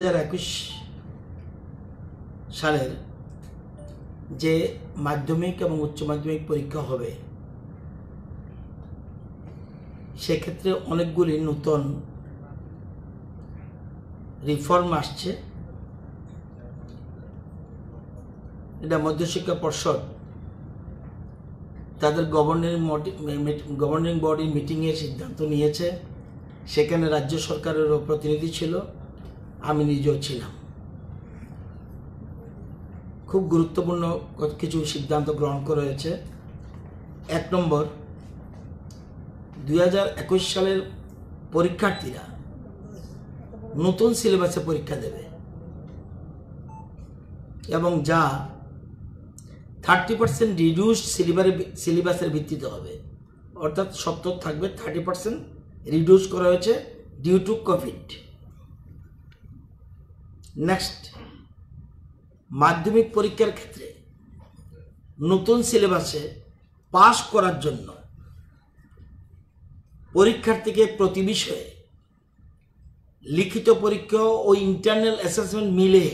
2021 সালের যে মাধ্যমিক এবং উচ্চ মাধ্যমিক পরীক্ষা হবে সেক্ষেত্রে অনেকগুলি নতুন রিফর্ম আসছে। এটা মধ্যশিক্ষা পর্ষদ তাদের গভর্নিং বডির মিটিংয়ে সিদ্ধান্ত নিয়েছে। সেখানে রাজ্য সরকারেরও প্রতিনিধি ছিল, আমি নিজেও ছিলাম। খুব গুরুত্বপূর্ণ কিছু সিদ্ধান্ত গ্রহণ করা হয়েছে। 1 নম্বর, 2021 সালের পরীক্ষার্থীরা নতুন সিলেবাসে পরীক্ষা দেবে এবং যা 30% রিডিউসড সিলেবাসের ভিত্তিতে হবে, অর্থাৎ 70 থাকবে, 30% রিডিউস করা হয়েছে ডিউ টু কোভিড। নেক্সট, মাধ্যমিক পরীক্ষার ক্ষেত্রে নতুন সিলেবাসে পাস করার জন্য পরীক্ষার্থীকে প্রতি বিষয়ে লিখিত পরীক্ষা ও ইন্টারনাল অ্যাসেসমেন্ট মিলে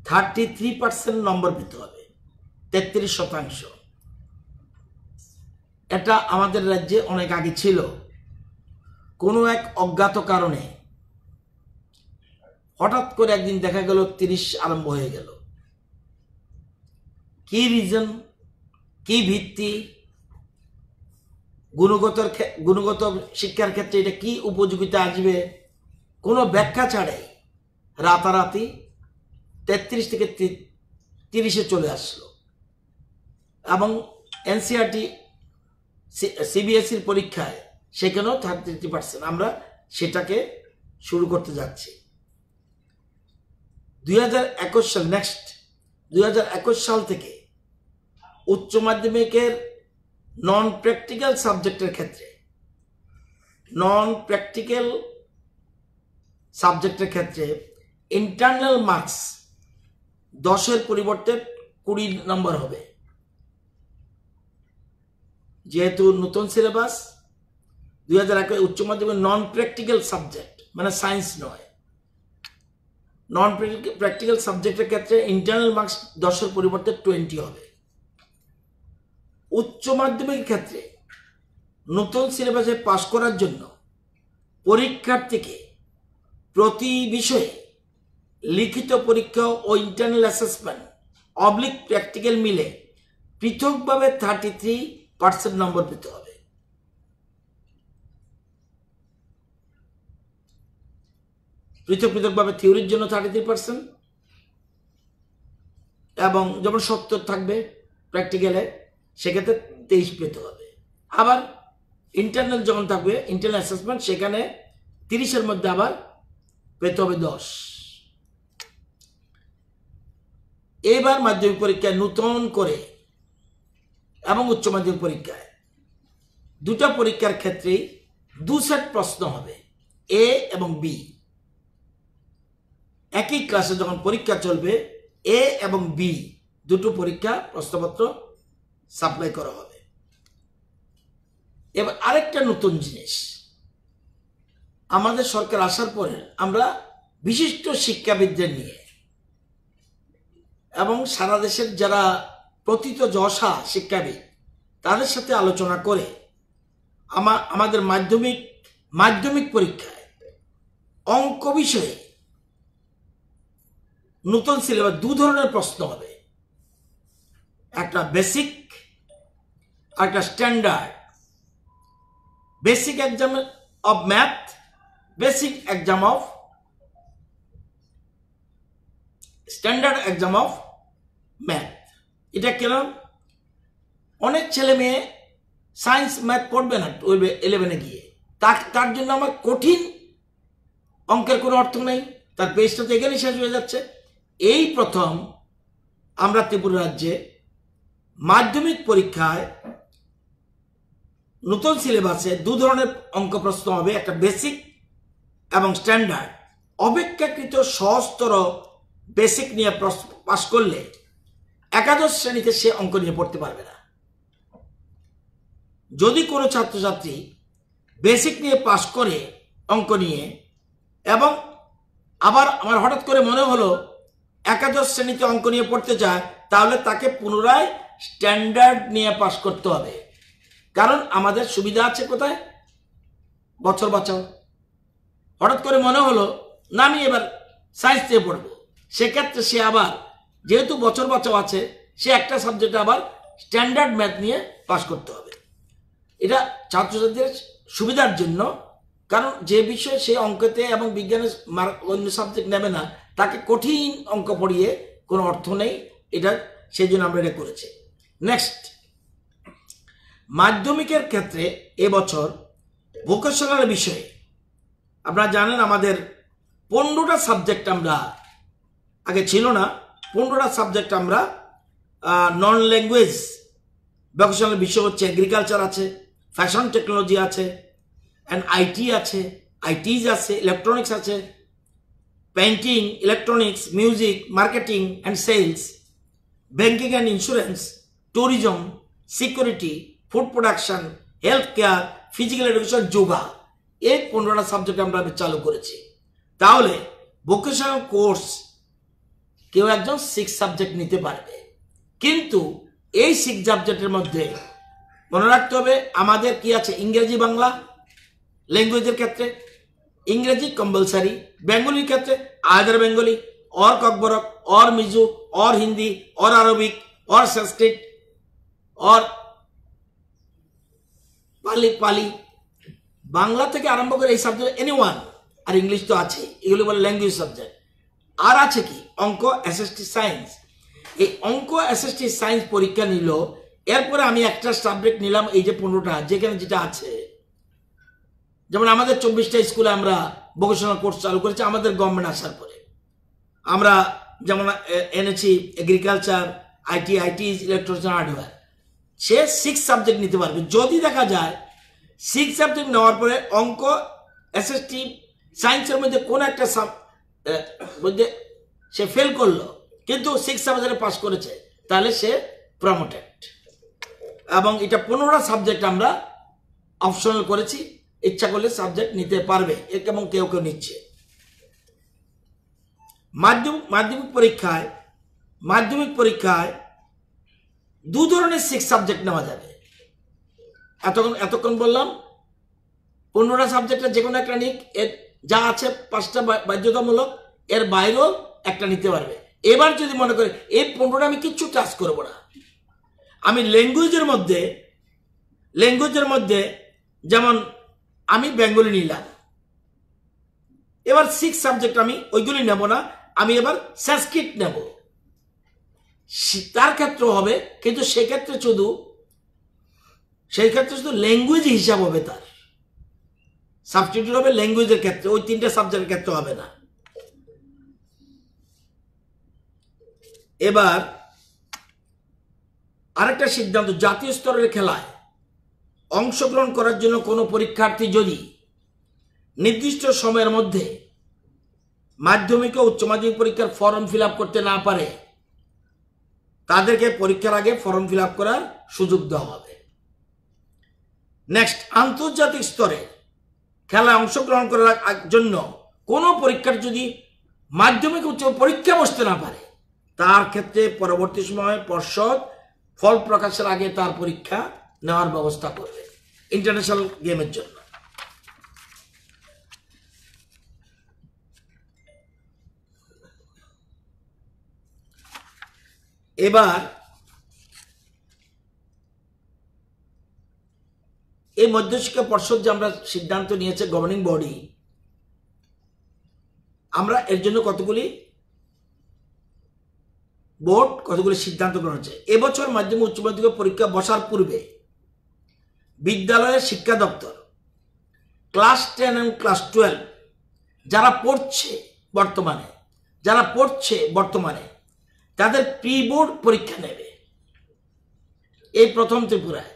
33% নম্বর পেতে হবে, 33%। এটা আমাদের রাজ্যে অনেক আগে ছিল। কোনো এক অজ্ঞাত কারণে হঠাৎ করে একদিন দেখা গেল 30 আরম্ভ হয়ে গেল। কি রিজন, কি ভিত্তি, গুণগত শিক্ষার ক্ষেত্রে এটা কি উপযোগিতা আসবে, কোনো ব্যাখ্যা ছাড়াই রাতারাতি 33 থেকে 30-এ চলে আসলো। এবং এনসিইআরটি সিবিএসইর পরীক্ষায় সেখানেও 33%। আমরা সেটাকে শুরু করতে যাচ্ছি 2021 সাল। নেক্সট, 2021 সাল থেকে উচ্চ মাধ্যমিকের নন প্র্যাকটিক্যাল সাবজেক্টের ক্ষেত্রে ইন্টারনাল মার্কস 10-এর পরিবর্তে 20 নম্বর হবে। যেহেতু নতুন সিলেবাস, 2021 উচ্চ মাধ্যমিক নন প্র্যাকটিক্যাল সাবজেক্ট মানে সায়েন্স নয়, নন প্র্যাকটিক্যাল সাবজেক্টের ক্ষেত্রে ইন্টারনাল মার্কস 10-এর পরিবর্তে 20 হবে। উচ্চ মাধ্যমিকের ক্ষেত্রে নতুন সিলেবাসে পাশ করার জন্য পরীক্ষার্থীকে প্রতি বিষয়ে লিখিত পরীক্ষা ও ইন্টারনাল অ্যাসেসমেন্ট অবলিক প্র্যাকটিক্যাল মিলে পৃথকভাবে 33% নম্বর পেতে হবে। পৃথকভাবে থিওরির জন্য 33% এবং যেমন 70 থাকবে প্র্যাকটিক্যালে, সেক্ষেত্রে 23 পেতে হবে। আবার ইন্টারনাল যখন থাকবে, ইন্টারনাল অ্যাসেসমেন্ট, সেখানে 30-এর মধ্যে আবার পেতে হবে 10। এবার মাধ্যমিক পরীক্ষায় নতুন করে এবং উচ্চ মাধ্যমিক পরীক্ষায় দুটো পরীক্ষার ক্ষেত্রেই 2 সেট প্রশ্ন হবে, এ এবং বি। একই ক্লাসে যখন পরীক্ষা চলবে, এ এবং বি দুটো পরীক্ষা প্রশ্নপত্র সাপ্লাই করা হবে। এবার আরেকটা নতুন জিনিস, আমাদের সরকার আসার পরে আমরা বিশিষ্ট শিক্ষাবিদদের নিয়ে এবং সারা দেশের যারা প্রথিত যশা শিক্ষাবিদ তাদের সাথে আলোচনা করে আমাদের মাধ্যমিক পরীক্ষায় অঙ্ক বিষয়ে নতুন সিলেবাস 2 ধরনের প্রশ্ন হবে, একটা বেসিক আর একটা standard. Basic exam of math, basic exam of standard exam of math. এটা কেন? অনেক ছেলে মেয়ে সায়েন্স ম্যাথ পড়বে না 11-এ গিয়ে, তার জন্য আমার কঠিন অঙ্কের কোনো অর্থ নেই, তার পেজটা তো এখানে শেষ হয়ে যাচ্ছে। এই প্রথম আমরা ত্রিপুরা রাজ্যে মাধ্যমিক পরীক্ষায় নতুন সিলেবাসে 2 ধরনের অঙ্ক প্রশ্ন হবে, একটা বেসিক এবং স্ট্যান্ডার্ড। অপেক্ষাকৃত সহজতর বেসিক নিয়ে পাস করলে একাদশ শ্রেণীতে সে অঙ্ক নিয়ে পড়তে পারবে না। যদি কোনো ছাত্রছাত্রী বেসিক নিয়ে পাস করে অঙ্ক নিয়ে এবং আবার আমার হঠাৎ করে মনে হলো একাদশ শ্রেণীতে অঙ্ক নিয়ে পড়তে চায়, তাহলে তাকে পুনরায় স্ট্যান্ডার্ড নিয়ে পাস করতে হবে। কারণ আমাদের সুবিধা আছে কোথায়, বছর বাঁচাও। হঠাৎ করে মনে হলো না আমি এবার সায়েন্স দিয়ে পড়বো, সেক্ষেত্রে সে আবার যেহেতু বছর বাঁচাও আছে, সে একটা সাবজেক্টে আবার স্ট্যান্ডার্ড ম্যাথ নিয়ে পাস করতে হবে। এটা ছাত্রছাত্রীদের সুবিধার জন্য, কারণ যে বিষয়ে সে অঙ্কতে এবং বিজ্ঞানের অন্য সাবজেক্ট নেবে না, তাকে কঠিন অঙ্ক পড়িয়ে কোনো অর্থ নেই। এটা সেই জন্য আমরা এটা করেছি। নেক্সট, মাধ্যমিকের ক্ষেত্রে এবছর ভোকেশনাল বিষয়ে আপনারা জানেন আমাদের 15টা সাবজেক্ট আমরা, আগে ছিল না, 15টা সাবজেক্ট আমরা নন ল্যাঙ্গুয়েজ ভোকেশনাল বিষয় হচ্ছে এগ্রিকালচার আছে, ফ্যাশন টেকনোলজি আছে, অ্যান্ড আইটি আছে, আইটিজ আছে, ইলেকট্রনিক্স আছে, painting, electronics, music, marketing and sales, banking and insurance, tourism, security, food production, health care, physical education, yoga. এই 15টা সাবজেক্ট আমরা চালু করেছি। তাহলে ভোকেশনাল কোর্স কেউ একজন 6 সাবজেক্ট নিতে পারবে, কিন্তু এই 6 সাবজেক্টের মধ্যে মনে রাখতে হবে আমাদের কি আছে, ইংরেজি বাংলা ল্যাঙ্গুয়েজের ক্ষেত্রে ইংরেজি কম্পালসারি, বেঙ্গলির ক্ষেত্রে আয়দার বেঙ্গলি और ककबरक और मिजो और हिंदी और अरबिक और संस्कृत और পালি পালি বাংলা থেকে আরম্ভ করে এই সাবজেক্ট এনিওয়ান, আর ইংলিশ তো আছে, এগুলো বলে ল্যাঙ্গুয়েজ সাবজেক্ট। আর আছে কি অঙ্ক, এসএসটি, সায়েন্স। এই অঙ্ক, এসএসটি, সায়েন্স পরীক্ষা নিল, এরপরে আমি একটা সাবজেক্ট নিলাম, এই যে 15টা যেখানে যেটা আছে। যেমন আমাদের 24টা স্কুলে আমরা ভোকেশনাল কোর্স চালু করেছি আমাদের গভর্নমেন্ট আসার পরে। আমরা যেমন এনেছি এগ্রিকালচার, আইটিজ, ইলেকট্রনিক্স, হার্ডওয়্যার। সে 6 সাবজেক্ট নিতে পারবে। যদি দেখা যায় 6 সাবজেক্ট নেওয়ার পরে অঙ্ক, এসএসটি, সায়েন্সের মধ্যে কোন একটা মধ্যে সে ফেল করলো, কিন্তু 6 সাবজেক্টে পাস করেছে, তাহলে সে প্রমোটেড। এবং এটা 15টা সাবজেক্ট আমরা অপশনাল করেছি, ইচ্ছা করলে সাবজেক্ট নিতে পারবে, এবং কেউ কেউ নিচ্ছে। মাধ্যমিক পরীক্ষায় 2 ধরনের 6 সাবজেক্ট নেওয়া যাবে। এতক্ষণ বললাম 15টা সাবজেক্টের যে কোনো একটা নিক, এর যা আছে 5টা বাধ্যতামূলক, এর বাইরেও একটা নিতে পারবে। এবার যদি মনে করে এই 15টা আমি কিচ্ছু টাচ করবো না, আমি ল্যাঙ্গুয়েজের মধ্যে যেমন আমি বেঙ্গলি নিলাম, এবার 6 সাবজেক্ট আমি ওইগুলি নেব না, আমি এবার সংস্কৃত নেব, তার ক্ষেত্রে হবে, কিন্তু সেক্ষেত্রে শুধু ল্যাঙ্গুয়েজ হিসাব হবে, তার সাবস্টিটিউট হবে ল্যাঙ্গুয়েজের ক্ষেত্রে, ওই 3টে সাবজেক্টের ক্ষেত্রে হবে না। এবার আরেকটা সিদ্ধান্ত, জাতীয় স্তরের খেলায় অংশগ্রহণ করার জন্য কোনো পরীক্ষার্থী যদি নির্দিষ্ট সময়ের মধ্যে মাধ্যমিক ও উচ্চ মাধ্যমিক পরীক্ষার ফর্ম ফিল আপ করতে না পারে, তাদেরকে পরীক্ষার আগে ফর্ম ফিল আপ করার সুযোগ দেওয়া হবে। নেক্সট, আন্তর্জাতিক স্তরে খেলায় অংশগ্রহণ করার জন্য কোনো পরীক্ষার যদি মাধ্যমিক উচ্চ পরীক্ষা বসতে না পারে, তার ক্ষেত্রে পরবর্তী সময়ে পর্ষদ ফল প্রকাশের আগে তার পরীক্ষা নেওয়ার ব্যবস্থা করবে ইন্টারন্যাশনাল গেমের জন্য। এবার এই মধ্যশিক্ষা পর্ষদ যে আমরা সিদ্ধান্ত নিয়েছে, গভর্নিং বডি, আমরা এর জন্য কতগুলি সিদ্ধান্ত গ্রহণ হচ্ছে। এবছর মাধ্যমিক উচ্চ মাধ্যমিক পরীক্ষা বসার পূর্বে বিদ্যালয়ের শিক্ষা দপ্তর ক্লাস 10 এবং ক্লাস 12 যারা পড়ছে বর্তমানে তাদের প্রি বোর্ড পরীক্ষা নেবে। এই প্রথম ত্রিপুরায়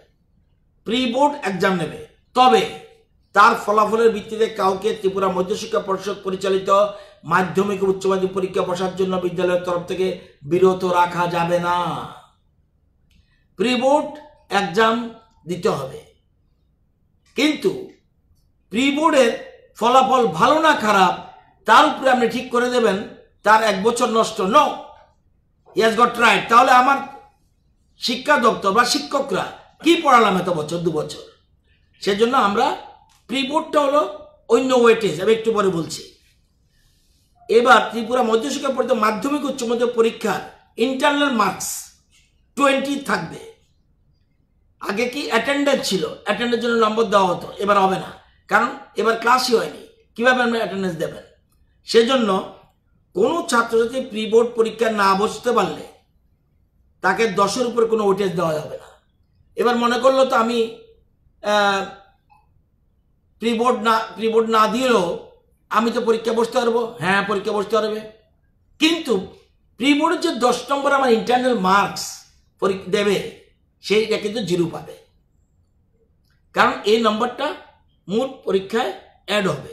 প্রি বোর্ড এক্সাম নেবে, তবে তার ফলাফলের ভিত্তিতে কাউকে ত্রিপুরা মধ্যশিক্ষা পর্ষদ পরিচালিত মাধ্যমিক ও উচ্চ মাধ্যমিক পরীক্ষা বসার জন্য বিদ্যালয়ের তরফ থেকে বিরত রাখা যাবে না। প্রি বোর্ড এক্সাম দিতে হবে, কিন্তু প্রি বোর্ডের ফলাফল ভালো না খারাপ তার উপরে আপনি ঠিক করে দেবেন তার 1 বছর নষ্ট। No, he has got right. তাহলে আমার শিক্ষা দপ্তর বা শিক্ষকরা কি পড়ালাম এত বছর, 2 বছর? সেজন্য আমরা প্রি বোর্ডটা হলো অন্য ওয়েটেজ, আমি একটু পরে বলছি। এবার ত্রিপুরা মধ্যশিক্ষা পরিষদ মাধ্যমিক উচ্চ মাধ্যমিক পরীক্ষার ইন্টারনাল মার্কস 20 থাকবে। আগে কি অ্যাটেন্ডেন্স ছিল, অ্যাটেন্ডেন্সের জন্য নম্বর দেওয়া হতো, এবার হবে না, কারণ এবার ক্লাসই হয়নি, কিভাবে আপনি অ্যাটেন্ডেন্স দেবেন? সেজন্য কোনো ছাত্রছাত্রী প্রি বোর্ড পরীক্ষা না বসতে পারলে তাকে 10-এর উপরে কোনো ওয়েটেজ দেওয়া যাবে না। এবার মনে করলো তো আমি প্রি বোর্ড না দিলেও আমি তো পরীক্ষা বসতে পারবো। হ্যাঁ, পরীক্ষা বসতে পারবে, কিন্তু প্রি বোর্ডের যে 10 নম্বর আমার ইন্টারনাল মার্কস দেবে সেইটা কিন্তু 0 পাবে, কারণ এই নম্বরটা মোট পরীক্ষায় অ্যাড হবে।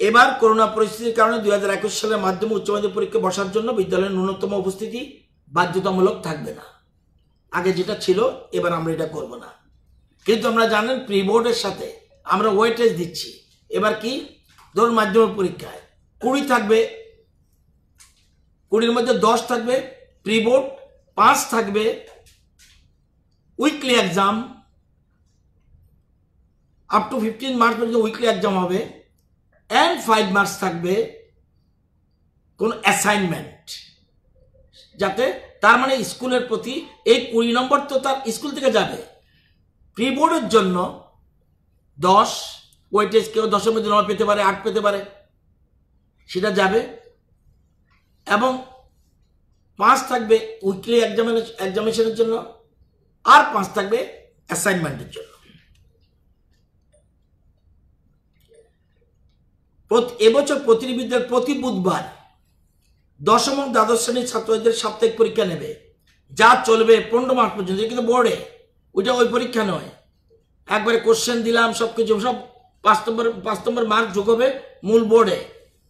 এবার করোনা পরিস্থিতির কারণে 2021 সালের মাধ্যমিক উচ্চ মাধ্যমিক পরীক্ষা বসার জন্য বিদ্যালয়ের ন্যূনতম উপস্থিতি বাধ্যতামূলক থাকবে না। আগে যেটা ছিল, এবার আমরা এটা করব না। কিন্তু আমরা জানেন প্রি বোর্ডের সাথে আমরা ওয়েটেজ দিচ্ছি। এবার কি, ধরুন মাধ্যমিক পরীক্ষায় 20 থাকবে, 20-এর মধ্যে 10 থাকবে প্রি বোর্ড, 5 থাকবে weekly exam, up to 15 March পর্যন্ত উইকলি এক্সাম হবে, অ্যান্ড 5 মার্কস থাকবে কোন অ্যাসাইনমেন্ট, যাতে তার মানে স্কুলের প্রতি এই 20 নম্বর তো তার স্কুল থেকে যাবে। প্রি বোর্ডের জন্য 10 ওয়েটেজ, কেউ 10-এর মধ্যে 9 পেতে পারে, 8 পেতে পারে, সেটা যাবে, এবং 5 থাকবে উইকলি এক্সামিনেশনের জন্য, আর 5 থাকবে অ্যাসাইনমেন্টের জন্য। এবছর প্রতিটি বিদ্যালয় প্রতি বুধবার 10ম এবং দ্বাদশ শ্রেণীর ছাত্রদের সাপ্তাহিক পরীক্ষা নেবে, যা চলবে 15 মার্চ পর্যন্ত। কিন্তু বোর্ডে ওইটা ওই পরীক্ষা নয়, একবারে কোশ্চেন দিলাম, সবকিছু সব 5 নম্বর মার্ক যোগ হবে মূল বোর্ডে।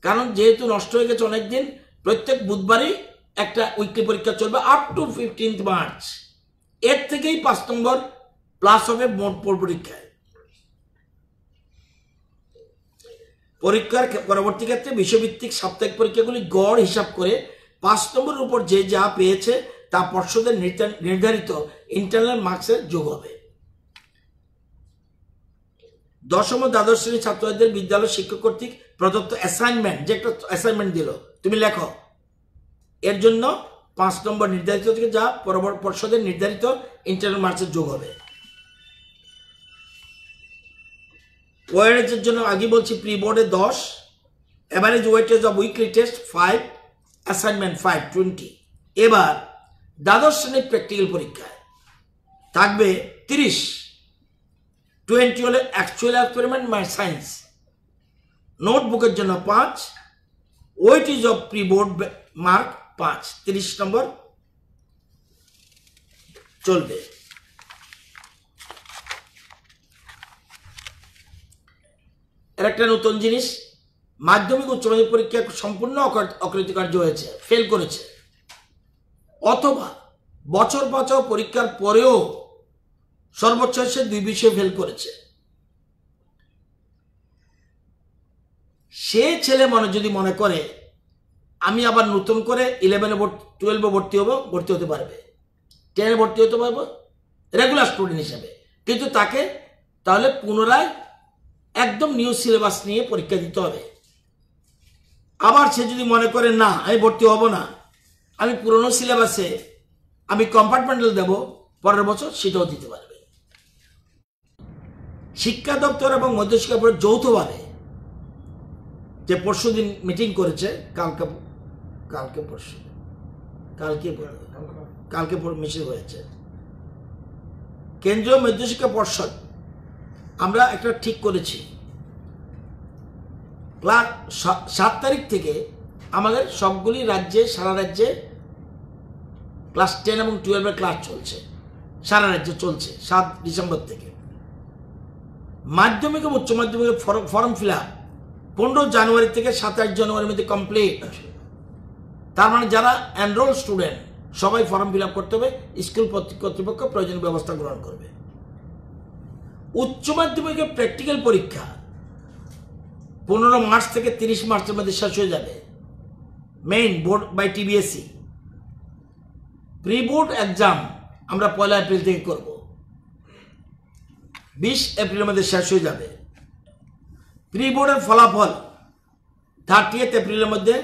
কারণ যেহেতু নষ্ট হয়ে গেছে অনেকদিন, প্রত্যেক বুধবারই একটা উইকলি পরীক্ষা চলবে আপ টু 15 মার্চ। এর থেকেই 5 নম্বর প্লাস হবে মোট পরীক্ষায়। পরীক্ষার পরবর্তী ক্ষেত্রে বিষয়ভিত্তিক সাপ্তাহিক পরীক্ষাগুলি গড় হিসাব করে 5 নম্বরের উপর যে যা পেয়েছে তা পর্ষদের নির্ধারিত ইন্টারনাল মার্কসের যোগ হবে। 10ম ও দ্বাদশ শ্রেণীর ছাত্রদের বিদ্যালয় শিক্ষক কর্তৃক প্রদত্ত অ্যাসাইনমেন্ট, যে একটা অ্যাসাইনমেন্ট দিল তুমি লেখো, এর জন্য 5 নম্বর নির্ধারিত থেকে যা পর্ষদের নির্ধারিত ইন্টারনাল মার্কসের যোগ হবে। ওয়েটেজের জন্য আগে বলছি, প্রি বোর্ডে 10, average weightage of weekly test 5, assignment 5, 20। এবার দ্বাদশ শ্রেণীর প্র্যাকটিক্যাল পরীক্ষায় থাকবে 30, 20 হলে অ্যাকচুয়াল এক্সপেরিমেন্ট মাই সায়েন্স। নোটবুকের জন্য 5, weightage of pre board mark 5, 30 নম্বর চলবে। এর একটা নতুন জিনিস, মাধ্যমিক উচ্চ মাধ্যমিক পরীক্ষা সম্পূর্ণ অকৃতকার্য হয়েছে, ফেল করেছে, অথবা বছর পরীক্ষার পরেও সর্বোচ্চ সে 2 বিষয়ে ফেল করেছে, সে ছেলে যদি মনে করে আমি আবার নতুন করে 11-এ 12-এ ভর্তি হতে পারবে, 10-এ ভর্তি হতে পারবো রেগুলার স্টুডেন্ট হিসেবে, কিন্তু তাকে তাহলে পুনরায় একদম নিউ সিলেবাস নিয়ে পরীক্ষা দিতে হবে। আবার সে যদি মনে করে না আমি ভর্তি হব না, আমি পুরনো সিলেবাসে আমি কম্পার্টমেন্টাল দেব পরের বছর, সেটাও দিতে পারবে। শিক্ষা দপ্তর এবং মধ্যশিক্ষা বোর্ড যৌথভাবে যে পরশুদিন মিটিং করেছে, কালকে মিছিল হয়েছে, কেন্দ্রীয় মধ্যশিক্ষা পর্ষদ আমরা একটা ঠিক করেছি, ক্লাস 7 তারিখ থেকে আমাদের সবগুলি রাজ্যে, সারা রাজ্যে ক্লাস 10 এবং 12-এর ক্লাস চলছে, সারা রাজ্যে চলছে 7 ডিসেম্বর থেকে। মাধ্যমিক এবং উচ্চ মাধ্যমিকের ফর্ম ফিল আপ 15 জানুয়ারি থেকে 27 জানুয়ারির মধ্যে কমপ্লিট। তার মানে যারা এনরোল স্টুডেন্ট সবাই ফর্ম ফিল আপ করতে হবে, স্কুল কর্তৃপক্ষ প্রয়োজনীয় ব্যবস্থা গ্রহণ করবে। উচ্চ মাধ্যমিকের প্র্যাকটিক্যাল পরীক্ষা 15 মার্চ থেকে 30 মার্চের মধ্যে শেষ হয়ে যাবে। Main board by TBSC. Pre board exam আমরা 1 এপ্রিল থেকে করব, 20 এপ্রিলের মধ্যে শেষ হয়ে যাবে। প্রি বোর্ডের ফলাফল 30 এপ্রিলের মধ্যে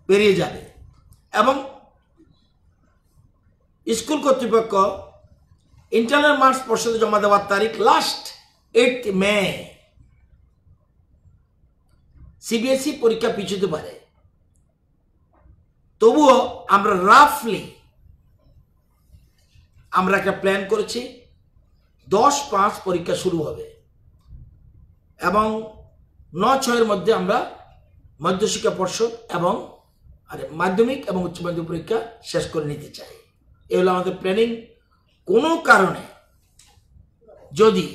বেরিয়ে যাবে এবং স্কুল কর্তৃপক্ষ ইন্টারনাল মার্কস পর্ষদে জমা দেওয়ার তারিখ লাস্ট 8 মে। সিবিএসই পরীক্ষা পিছুতে পারে, তবুও আমরা রাফলি আমরা একটা প্ল্যান করেছি 10/5 পরীক্ষা শুরু হবে এবং 9/6 মধ্যে আমরা মধ্যশিক্ষা পর্ষদ এবং মাধ্যমিক এবং উচ্চ মাধ্যমিক পরীক্ষা শেষ করে নিতে চাই। এ হলো আমাদের প্ল্যানিং। কোনো কারণে যদি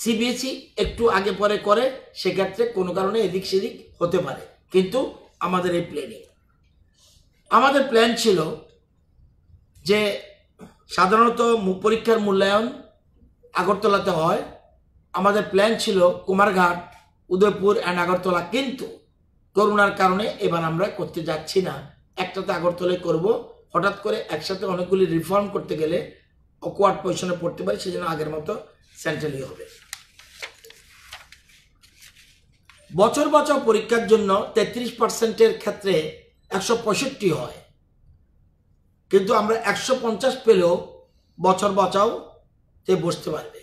সিবিএসই একটু আগে পরে করে সেক্ষেত্রে কোনো কারণে এদিক সেদিক হতে পারে, কিন্তু আমাদের এই প্ল্যানিং। আমাদের প্ল্যান ছিল যে সাধারণত পরীক্ষার মূল্যায়ন আগরতলাতে হয়। আমাদের প্ল্যান ছিল কুমারঘাট, উদয়পুর অ্যান্ড আগরতলা, কিন্তু করোনার কারণে এবার আমরা করতে যাচ্ছি না। একটাতে আগরতলায় করব। হঠাৎ করে একসাথে অনেকগুলি রিফর্ম করতে গেলে অকওয়ার্ড পজিশনে পড়তে পারি, সেজন্য আগের মতো সেন্ট্রালি হবে। বছর বাঁচাও পরীক্ষার জন্য 33% ক্ষেত্রে 165 হয়, কিন্তু আমরা 150 পেলেও বছর বাঁচাও তে বসতে পারবে।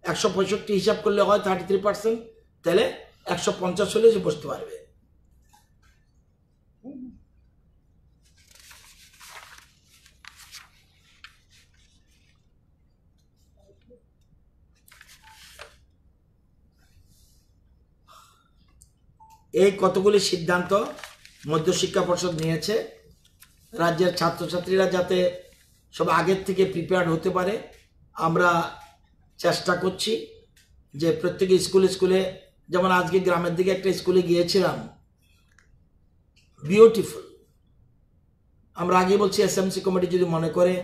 165 হিসাব করলে হয় 33%, তাহলে 150 হলে সে বসতে পারবে। এই কতগুলি সিদ্ধান্ত মধ্যশিক্ষা পর্ষদ নিয়েছে রাজ্যের ছাত্রছাত্রীরা যাতে সব আগের থেকে প্রিপেয়ার্ড হতে পারে। আমরা চেষ্টা করছি যে প্রত্যেক স্কুলে, যেমন আজকে গ্রামের দিকে একটা স্কুলে গিয়েছিলাম, বিউটিফুল। আমরা আগে বলছি এসএমসি কমিটি যদি মনে করে,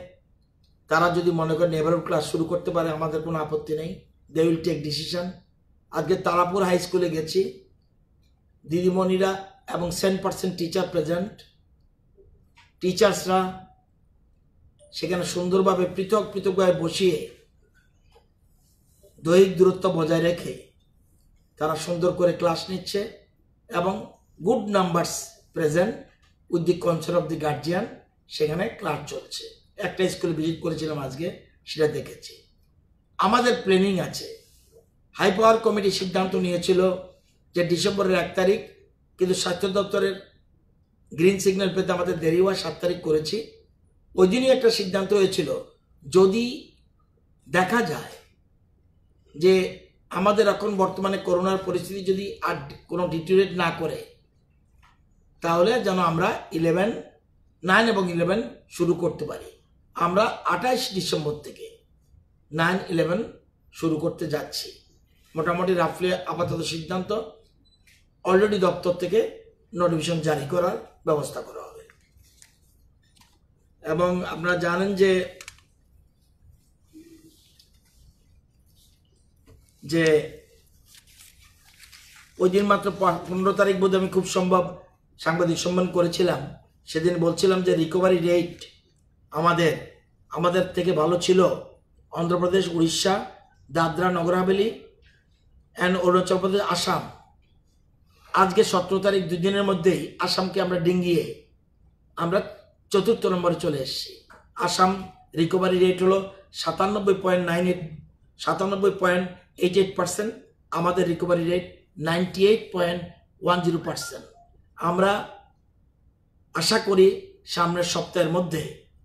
তারা যদি মনে করে নেবারহুড ক্লাস শুরু করতে পারে, আমাদের কোনো আপত্তি নেই। They will take decision. আজকে তারাপুর হাই স্কুলে গেছি, দিদিমণিরা এবং 100% টিচার প্রেজেন্ট। টিচার্সরা সেখানে সুন্দরভাবে পৃথকভাবে বসিয়ে দৈহিক দূরত্ব বজায় রেখে তারা সুন্দর করে ক্লাস নিচ্ছে এবং good numbers present with the concern of the guardian. সেখানে ক্লাস চলছে। একটা স্কুলে ভিজিট করেছিলাম আজকে, সেটা দেখেছি। আমাদের প্ল্যানিং আছে। হাই পাওয়ার কমিটি সিদ্ধান্ত নিয়েছিল যে ডিসেম্বরের 1 তারিখ, কিন্তু স্বাস্থ্য দপ্তরের গ্রিন সিগন্যাল পেতে আমাদের দেরি হওয়া 7 তারিখ করেছি। ওই দিনই একটা সিদ্ধান্ত হয়েছিল, যদি দেখা যায় যে আমাদের এখন বর্তমানে করোনার পরিস্থিতি যদি আর কোনো ডিটেরিয়েট না করে, তাহলে যেন আমরা 9 এবং 11 শুরু করতে পারি। আমরা 28 ডিসেম্বর থেকে 9-11 শুরু করতে যাচ্ছি। মোটামুটি রাফলি আপাতত সিদ্ধান্ত। অলরেডি দপ্তর থেকে নোটিফিকেশন জারি করার ব্যবস্থা করা হবে। এবং আপনারা জানেন যে ওই দিন মাত্র 15 তারিখ বোধ আমি খুব সম্ভব সাংবাদিক সম্মেলন করেছিলাম। সেদিন বলছিলাম যে রিকভারি রেট আমাদের থেকে ভালো ছিল অন্ধ্রপ্রদেশ, উড়িষ্যা, দাদরা নগর হাভেলি অ্যান্ড অরুণাচল প্রদেশ, আসাম। আজকে 17 তারিখ, 2 দিনের মধ্যেই আসামকে আমরা ডিঙ্গিয়ে আমরা 4র্থ নম্বরে চলে এসেছি। আসাম রিকভারি রেট হলো 97.88%। আমাদের রিকভারি রেট 98.10%। আমরা আশা করি সামনের সপ্তাহের মধ্যে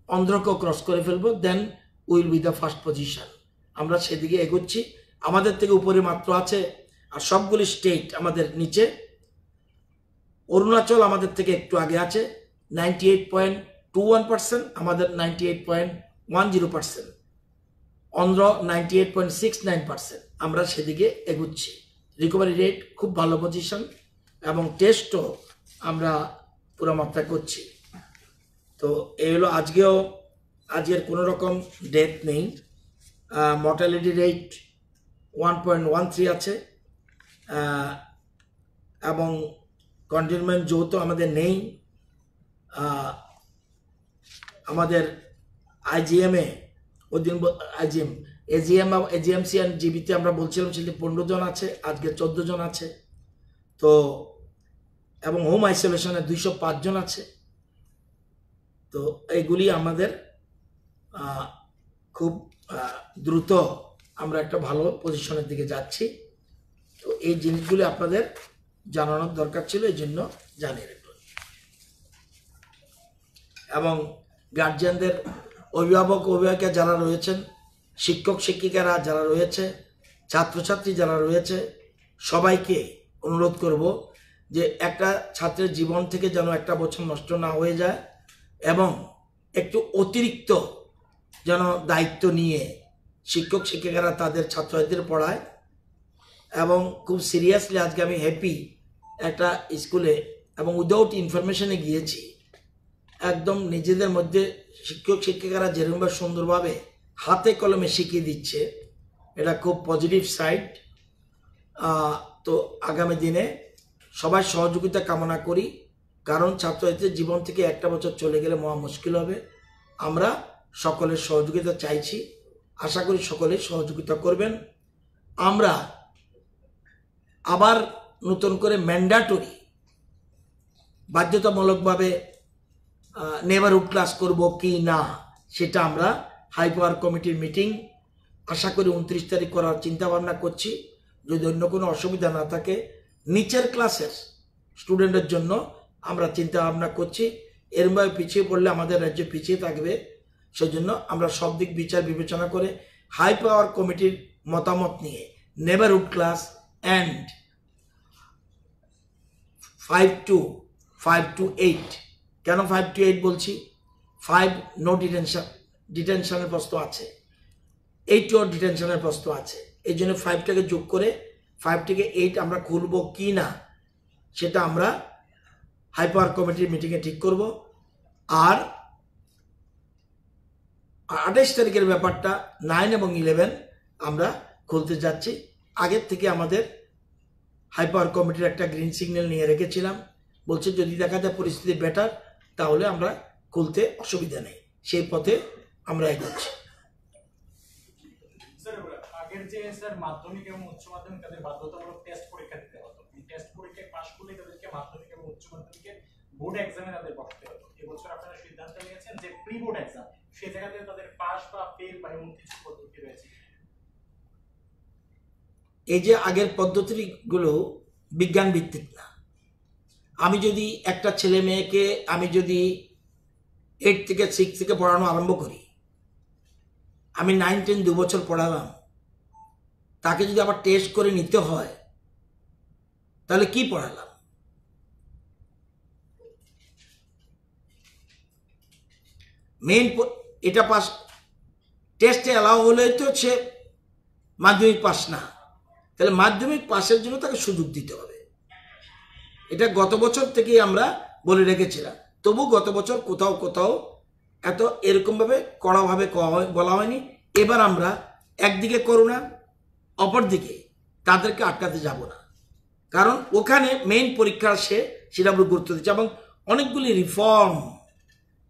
অন্ধ্রকেও ক্রস করে ফেলবো, then will be the first position. আমরা সেদিকে এগোচ্ছি। আমাদের থেকে উপরে মাত্র আছে আর সবগুলি স্টেট আমাদের নিচে। অরুণাচল আমাদের থেকে একটু আগে আছে, 98.21%, আমাদের 98.10%। অন্ধ্র 98.69%। আমরা সেদিকে এগুচ্ছি। রিকভারি রেট খুব ভালো পজিশন এবং টেস্টও আমরা পুরো মাত্রা করছি। তো এই হলো আজকের কোনো রকম ডেট নেই। মর্টালিটি রেট 1.13 আছে, এবং কন্টেনমেন্ট যেহেতু আমাদের নেই, আমাদের আইজিএমে ওদিন এজিএমসি অ্যান্ড জিবিতে আমরা বলছিলাম সেটি 15 জন আছে, আজকে 14 জন আছে। তো এবং হোম আইসোলেশনে 205 জন আছে। তো এইগুলি আমাদের খুব দ্রুত আমরা একটা ভালো পজিশনের দিকে যাচ্ছি। তো এই জিনিসগুলি আপনাদের জানানোর দরকার ছিল, এই জন্য জানিয়ে রাখলাম। এবং গার্জিয়ানদের অভিভাবিকা যারা রয়েছেন, শিক্ষক শিক্ষিকারা যারা রয়েছে, ছাত্রছাত্রী যারা রয়েছে, সবাইকে অনুরোধ করব যে একটা ছাত্রের জীবন থেকে যেন একটা বছর নষ্ট না হয়ে যায়, এবং একটু অতিরিক্ত যেন দায়িত্ব নিয়ে শিক্ষক শিক্ষিকারা তাদের ছাত্রছাত্রীদের পড়ায়। এবং খুব সিরিয়াসলি আজকে আমি হ্যাপি, একটা স্কুলে এবং উইদাউট ইনফরমেশনে গিয়েছি, একদম নিজেদের মধ্যে শিক্ষক শিক্ষিকারা যেরকমভাবে সুন্দরভাবে হাতে কলমে শিখিয়ে দিচ্ছে, এটা খুব পজিটিভ সাইড। তো আগামী দিনে সবার সহযোগিতা কামনা করি, কারণ ছাত্রছাত্রীদের জীবন থেকে একটা বছর চলে গেলে মহা মুশকিল হবে। আমরা সকলের সহযোগিতা চাইছি, আশা করি সকলে সহযোগিতা করবেন। আমরা আবার নতুন করে ম্যান্ডেটরি বাধ্যতামূলকভাবে নেবারহুড ক্লাস করব কি না, সেটা আমরা হাই পাওয়ার কমিটির মিটিং আশা করি 29 তারিখ করার চিন্তা ভাবনা করছি। যদি অন্য কোনো অসুবিধা না থাকে, নিচের ক্লাসের স্টুডেন্টের জন্য আমরা চিন্তা ভাবনা করছি। এরমভাবে পিছিয়ে পড়লে আমাদের রাজ্য পিছিয়ে থাকবে, সেজন্য আমরা সব দিক বিচার বিবেচনা করে হাই পাওয়ার কমিটির মতামত নিয়ে নেবারহুড ক্লাস অ্যান্ড 5 to 8, কেন 5 to 8 বলছি, 5 নো ডিটেনশনের প্রশ্ন আছে, 8 ডিটেনশনের প্রশ্ন আছে, এই জন্য 5টাকে যোগ করে 5 থেকে 8 আমরা খুলব কি না সেটা আমরা হাই পাওয়ার কমিটির মিটিংয়ে ঠিক করব। আর 28 তারিখের ব্যাপারটা 9 এবং 11 আমরা খুলতে যাচ্ছি। আগের থেকে আমাদের হাই পাওয়ার কমিটির একটা গ্রিন সিগন্যাল নিয়ে রেখেছিলাম, বলছে যদি দেখা যায় পরিস্থিতি বেটার তাহলে আমরা খুলতে অসুবিধা নেই, সেই পথে আমরা এগোচ্ছি। আগের যে স্যার মাধ্যমিক এবং উচ্চ মাধ্যমিক তাদের বাধ্যতামূলক টেস্ট পরীক্ষা দিতে হতো, টেস্ট পরীক্ষায় পাশ করলে তাদেরকে মাধ্যমিক এবং উচ্চ মাধ্যমিকের বোর্ড এক্সামে তাদের বসতে হতো। এবছর আপনারা সিদ্ধান্ত নিয়েছেন যে প্রি বোর্ড এক্সাম, সেই জায়গাতে তাদের পাস বা ফেল বা এমন কিছু পদ্ধতি রয়েছে। এই যে আগের পদ্ধতিগুলো বিজ্ঞান ভিত্তিক না। আমি যদি একটা ছেলে মেয়েকে আমি যদি 8 থেকে 6 থেকে পড়ানো আরম্ভ করি, আমি 9, 10 2 বছর পড়ালাম, তাকে যদি আবার টেস্ট করে নিতে হয় তাহলে কি পড়ালাম? মেইন এটা পাস টেস্টে অ্যালাউ হলে তো সে মাধ্যমিক পাস না, তাহলে মাধ্যমিক পাসের জন্য তাকে সুযোগ দিতে হবে। এটা গত বছর থেকেই আমরা বলে রেখেছিলাম, তবু গত বছর কোথাও কোথাও এত এরকমভাবে কড়াভাবে বলা হয়নি। এবার আমরা একদিকে করোনা, অপরদিকে তাদেরকে আটকাতে যাব না, কারণ ওখানে মেইন পরীক্ষা সেটা আমরা গুরুত্ব দিচ্ছি। এবং অনেকগুলি রিফর্ম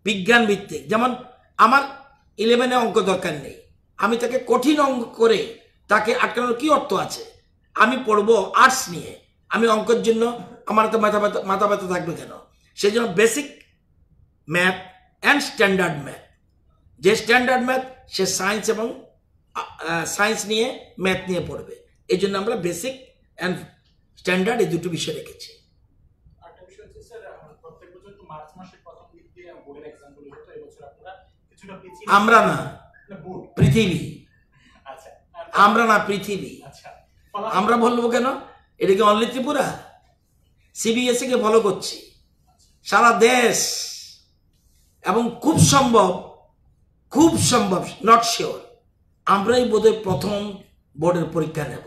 বিজ্ঞান ভিত্তিক, যেমন আমার 11-এ অঙ্ক দরকার নেই, আমি তাকে কঠিন অঙ্ক করে তাকে আটকানোর কি অর্থ আছে? আমি পড়বো আর্টস নিয়ে, আমি অঙ্কের জন্য আমার তো মাথা ব্যথা থাকবে কেন? সেই জন্য basic math and standard math, যে স্ট্যান্ডার্ড ম্যাথ সে সায়েন্স এবং সায়েন্স নিয়ে ম্যাথ নিয়ে পড়বে, এই জন্য আমরা বেসিক অ্যান্ড স্ট্যান্ডার্ড এই দুটো বিষয় রেখেছি। আমরা না পৃথিবী, আমরা না পৃথিবী। আমরা বলবো কেন? এটা কি অনলি ত্রিপুরা? সিবিএসই কে ফলো করছি সারা দেশ, এবং খুব সম্ভব নট শিওর আমরাই বোধহয় প্রথম বোর্ডের পরীক্ষা নেব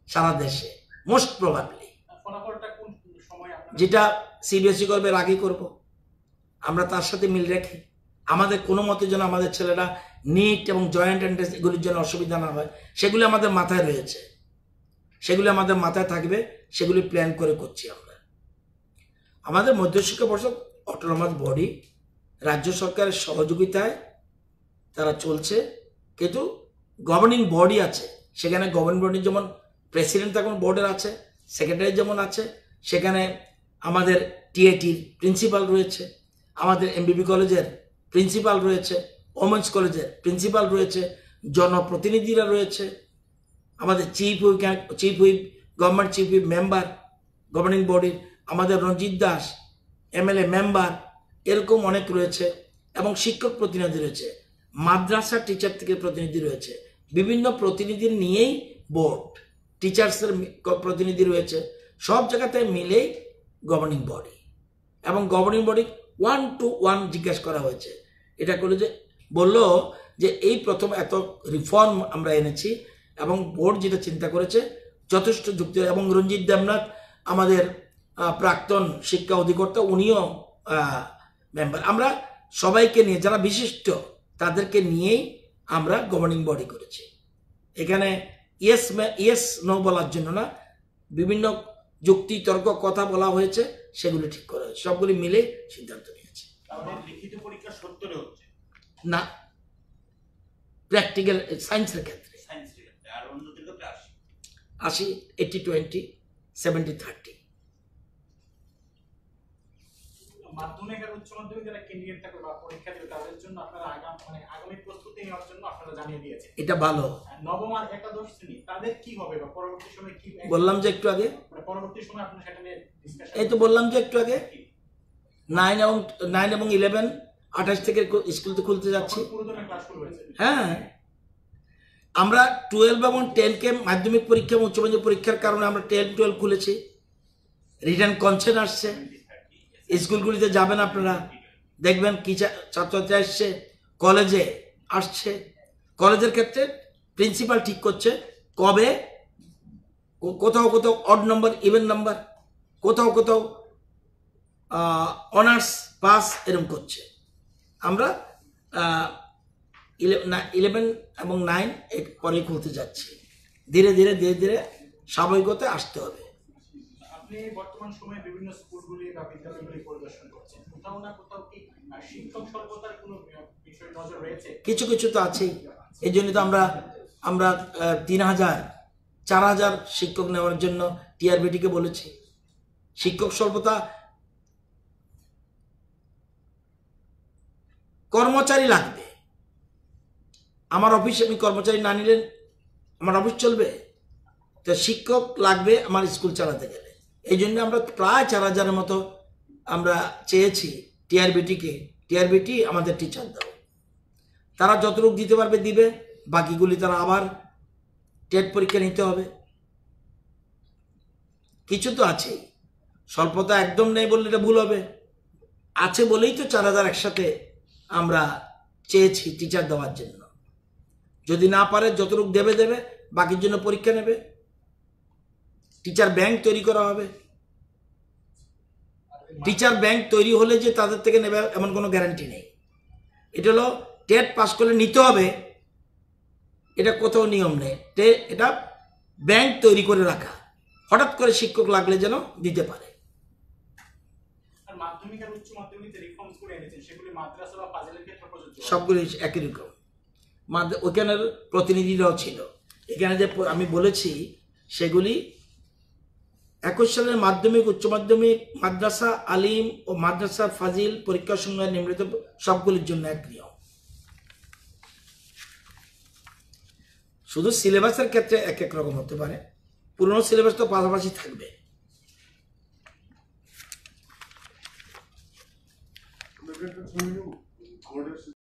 সারা দেশে, মোস্ট প্রবাবলি। যেটা সিবিএসই করবে এর আগেই করব, আমরা তার সাথে মিল রেখে আমাদের কোনো মতে যেন আমাদের ছেলেরা নিট এবং জয়েন্ট এন্ট্রান্স এগুলির জন্য অসুবিধা না হয়, সেগুলি আমাদের মাথায় রয়েছে, সেগুলি আমাদের মাথায় থাকবে, সেগুলি প্ল্যান করে করছি আমরা। আমাদের মধ্যশিক্ষা পর্ষদ অটোনমাস বডি, রাজ্য সরকারের সহযোগিতায় তারা চলছে, কিন্তু গভর্নিং বডি আছে, সেখানে গভর্নিং বডির যেমন প্রেসিডেন্ট তখন বোর্ডের আছে, সেক্রেটারি যেমন আছে, সেখানে আমাদের টিআইটির প্রিন্সিপাল রয়েছে, আমাদের এমবিবি কলেজের প্রিন্সিপাল রয়েছে, ওমেন্স কলেজের প্রিন্সিপাল রয়েছে, জনপ্রতিনিধিরা রয়েছে, আমাদের chief whip government chief whip member governing বডির, আমাদের রঞ্জিত দাস এমএলএ মেম্বার, এরকম অনেক রয়েছে, এবং শিক্ষক প্রতিনিধি রয়েছে, মাদ্রাসা টিচার থেকে প্রতিনিধি রয়েছে, বিভিন্ন প্রতিনিধি নিয়েই বোর্ড, টিচার্সের প্রতিনিধি রয়েছে, সব জায়গাতে মিলেই গভর্নিং বডি। এবং গভর্নিং বডি 1 to 1 জিজ্ঞাসা করা হয়েছে, এটা করে যে বললো যে এই প্রথম এত রিফর্ম আমরা এনেছি, এবং বোর্ড যেটা চিন্তা করেছে যথেষ্ট যুক্তি, এবং রঞ্জিত দেবনাথ আমাদের প্রাক্তন শিক্ষা অধিকর্তা, উনিও মেম্বার। আমরা সবাইকে নিয়ে, যারা বিশিষ্ট তাদেরকে নিয়েই আমরা গভর্নিং বডি করেছি। এখানে ইয়েস নো বলার জন্য না, বিভিন্ন যুক্তি তর্ক কথা বলা হয়েছে, সেগুলি ঠিক করা হয়েছে, সবগুলি মিলে সিদ্ধান্ত নিয়েছে। লিখিত পরীক্ষা 70 হচ্ছে না, প্র্যাকটিক্যাল সায়েন্সের ক্ষেত্রে আর অন্যদের ক্ষেত্রে 80, 80-20, 70-30। মাধ্যমিক আর উচ্চ মাধ্যমিক যারা ক্যান্ডিডেট থাকবে বা পরীক্ষা দেবে তাদের জন্য আপনারা আগামী প্রস্তুতি নেওয়ার জন্য আপনারা জানিয়ে দিয়েছেন, এটা ভালো। নবম আর একাদশ শ্রেণী তাদের কি হবে বা পরবর্তী সময় কি, বললাম যে একটু আগে, পরবর্তী সময় আপনারা সেটা নিয়ে ডিসকাশন, এই তো বললাম যে একটু আগে 9 এবং 11 28 থেকে স্কুল তো খুলতে যাচ্ছি। হ্যাঁ, আমরা 12 এবং 10 কে মাধ্যমিক পরীক্ষা এবং উচ্চ মাধ্যমিক পরীক্ষার কারণে আমরা 10-12 খুলেছি। রিটার্ন কনসেন্ট আসছে, স্কুলগুলিতে যাবেন আপনারা, দেখবেন কি ছাত্রছাত্রী আসছে, কলেজে আসছে। কলেজের ক্ষেত্রে প্রিন্সিপাল ঠিক করছে কবে, কোথাও কোথাও অড নাম্বার ইভেন নাম্বার, কোথাও কোথাও অনার্স পাস এরকম করছে। আমরা 11 এবং 9 পরে খুলতে যাচ্ছি। ধীরে ধীরে ধীরে ধীরে স্বাভাবিকতা আসতে হবে। আপনি বর্তমান সময়ে বিভিন্ন স্কুলগুলি বা বিদ্যালয়গুলি পরিদর্শন করছেন, কোথাও না কোথাও কি শিক্ষক স্বল্পতার কোনো বিষয় নজর রয়েছে? কিছু কিছু তো আছেই, এই জন্য তো আমরা 3000-4000 শিক্ষক নেওয়ার জন্য টিআরবিটিকে বলেছি। শিক্ষক স্বল্পতা, কর্মচারী লাগবে। আমার অফিসে আমি কর্মচারী না নিলে আমার অফিস চলবে? তো শিক্ষক লাগবে আমার স্কুল চালাতে গেলে। এই জন্য আমরা প্রায় 4000-এর মতো আমরা চেয়েছি টিআরবিটিকে। টিআরবিটি আমাদের টিচার দাও, তারা যতটুকু দিতে পারবে দিবে, বাকিগুলি তারা আবার টেট পরীক্ষা নিতে হবে। কিছু তো আছেই, স্বল্পতা একদম নেই বললে এটা ভুল হবে। আছে বলেই তো 4000 একসাথে আমরা চেয়েছি টিচার দেওয়ার জন্য। যদি না পারে যতটুকু দেবে, বাকির জন্য পরীক্ষা নেবে। টিচার ব্যাংক তৈরি করা হবে। টিচার ব্যাংক তৈরি হলে যে তাদের থেকে নেবে এমন কোনো গ্যারান্টি নেই। এটা হলো টেট পাস করলে নিতে হবে, এটা কোথাও নিয়ম নেই। এটা ব্যাংক তৈরি করে রাখা, হঠাৎ করে শিক্ষক লাগলে যেন দিতে পারে। মাধ্যমিক আর উচ্চ মাধ্যমিকে রিফর্মস করে এনেছেন, সেগুলি মাদ্রাসা বা ফাজিলের ক্ষেত্রে প্রযোজ্য? সবগুলি একই রকম। ওখানের প্রতিনিধিরাও ছিল। এখানে যে আমি বলেছি সেগুলি 21 সালের মাধ্যমিক, উচ্চ মাধ্যমিক, মাদ্রাসা আলিম ও মাদ্রাসা ফাজিল পরীক্ষার সঙ্গে নিম্নিত সবগুলির জন্য এক নিয়ম। শুধু সিলেবাসের ক্ষেত্রে এক এক রকম হতে পারে, পুরনো সিলেবাস তো পাশাপাশি থাকবে।